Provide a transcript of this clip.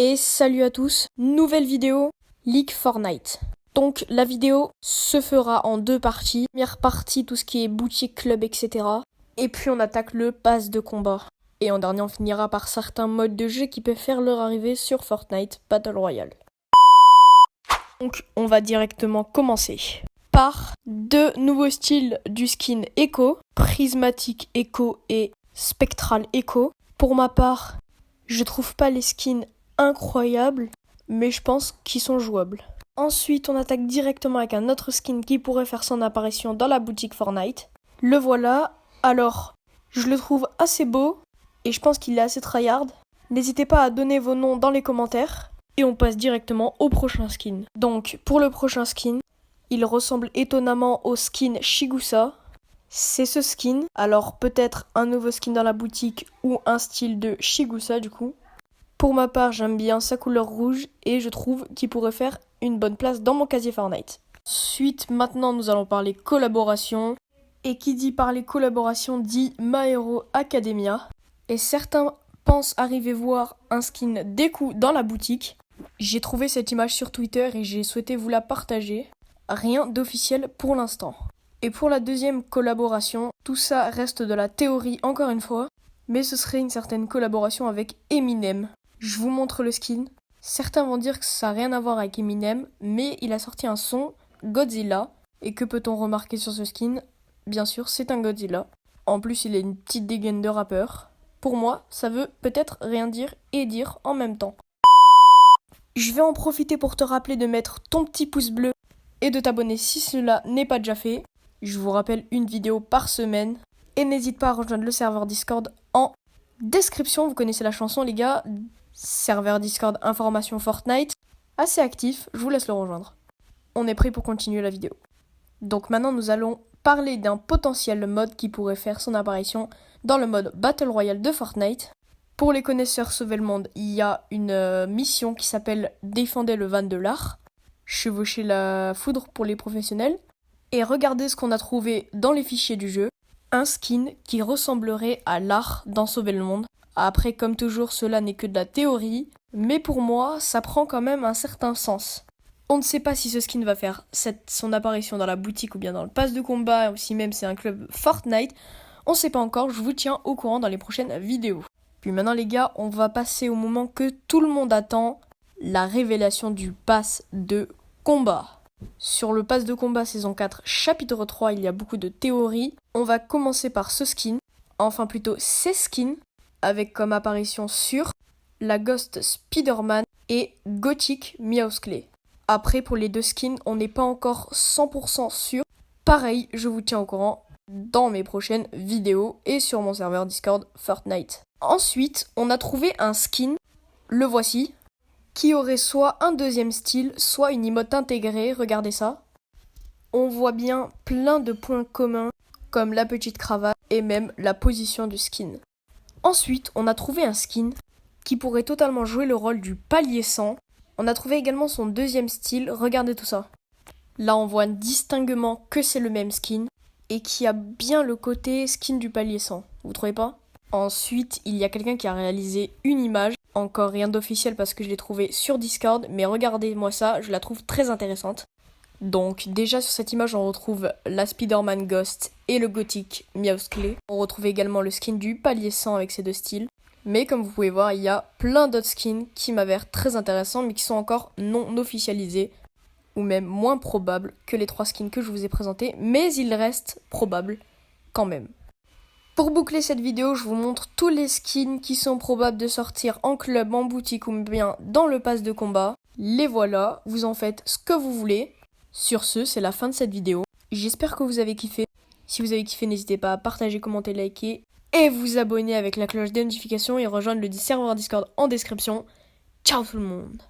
Et salut à tous, nouvelle vidéo, League Fortnite. Donc la vidéo se fera en deux parties. Première partie, tout ce qui est boutique, club, etc. Et puis on attaque le pass de combat. Et en dernier, on finira par certains modes de jeu qui peuvent faire leur arrivée sur Fortnite Battle Royale. Donc on va directement commencer par deux nouveaux styles du skin Echo, Prismatic Echo et Spectral Echo. Pour ma part, je trouve pas les skins incroyables, mais je pense qu'ils sont jouables. Ensuite, on attaque directement avec un autre skin qui pourrait faire son apparition dans la boutique Fortnite. Le voilà. Alors, je le trouve assez beau et je pense qu'il est assez tryhard. N'hésitez pas à donner vos noms dans les commentaires et on passe directement au prochain skin. Donc, pour le prochain skin, il ressemble étonnamment au skin Chigusa. C'est ce skin, alors peut-être un nouveau skin dans la boutique ou un style de Chigusa du coup. Pour ma part, j'aime bien sa couleur rouge et je trouve qu'il pourrait faire une bonne place dans mon casier Fortnite. Ensuite, maintenant nous allons parler collaboration. Et qui dit parler collaboration dit My Hero Academia. Et certains pensent arriver voir un skin Deku dans la boutique. J'ai trouvé cette image sur Twitter et j'ai souhaité vous la partager. Rien d'officiel pour l'instant. Et pour la deuxième collaboration, tout ça reste de la théorie encore une fois, mais ce serait une certaine collaboration avec Eminem. Je vous montre le skin. Certains vont dire que ça n'a rien à voir avec Eminem, mais il a sorti un son, Godzilla. Et que peut-on remarquer sur ce skin ? Bien sûr, c'est un Godzilla. En plus, il a une petite dégaine de rappeur. Pour moi, ça veut peut-être rien dire et dire en même temps. Je vais en profiter pour te rappeler de mettre ton petit pouce bleu et de t'abonner si cela n'est pas déjà fait. Je vous rappelle une vidéo par semaine. Et n'hésite pas à rejoindre le serveur Discord en description. Vous connaissez la chanson les gars. Serveur Discord information Fortnite. Assez actif, je vous laisse le rejoindre. On est prêt pour continuer la vidéo. Donc maintenant nous allons parler d'un potentiel mode qui pourrait faire son apparition dans le mode Battle Royale de Fortnite. Pour les connaisseurs Sauvez le Monde, il y a une mission qui s'appelle Défendez le van de l'art. Chevaucher la foudre pour les professionnels. Et regardez ce qu'on a trouvé dans les fichiers du jeu. Un skin qui ressemblerait à l'art dans Sauver le Monde. Après, comme toujours, cela n'est que de la théorie, mais pour moi, ça prend quand même un certain sens. On ne sait pas si ce skin va faire son apparition dans la boutique ou bien dans le pass de combat, ou si même c'est un club Fortnite. On ne sait pas encore, je vous tiens au courant dans les prochaines vidéos. Puis maintenant les gars, on va passer au moment que tout le monde attend, la révélation du pass de combat. Sur le pass de combat saison 4, chapitre 3, il y a beaucoup de théories. On va commencer par ce skin, enfin plutôt ces skins, avec comme apparition sur la Ghost Spider-Man et Gothic Meowsclay. Après, pour les deux skins, on n'est pas encore 100% sûr. Pareil, je vous tiens au courant dans mes prochaines vidéos et sur mon serveur Discord Fortnite. Ensuite, on a trouvé un skin, le voici, qui aurait soit un deuxième style, soit une emote intégrée, regardez ça. On voit bien plein de points communs, comme la petite cravate et même la position du skin. Ensuite, on a trouvé un skin qui pourrait totalement jouer le rôle du palier 100. On a trouvé également son deuxième style, regardez tout ça. Là, on voit distinctement que c'est le même skin et qui a bien le côté skin du palier 100. Vous trouvez pas ? Ensuite, il y a quelqu'un qui a réalisé une image. Encore rien d'officiel parce que je l'ai trouvé sur Discord, mais regardez-moi ça, je la trouve très intéressante. Donc déjà sur cette image, on retrouve la Spider-Man Ghost et le Gothic Meowsclay. On retrouve également le skin du palier 100 avec ces deux styles. Mais comme vous pouvez voir, il y a plein d'autres skins qui m'avèrent très intéressants, mais qui sont encore non officialisés, ou même moins probables que les trois skins que je vous ai présentés, mais ils restent probables quand même. Pour boucler cette vidéo, je vous montre tous les skins qui sont probables de sortir en club, en boutique ou bien dans le pass de combat. Les voilà, vous en faites ce que vous voulez. Sur ce, c'est la fin de cette vidéo. J'espère que vous avez kiffé. Si vous avez kiffé, n'hésitez pas à partager, commenter, liker et vous abonner avec la cloche des notifications et rejoindre le serveur Discord en description. Ciao tout le monde!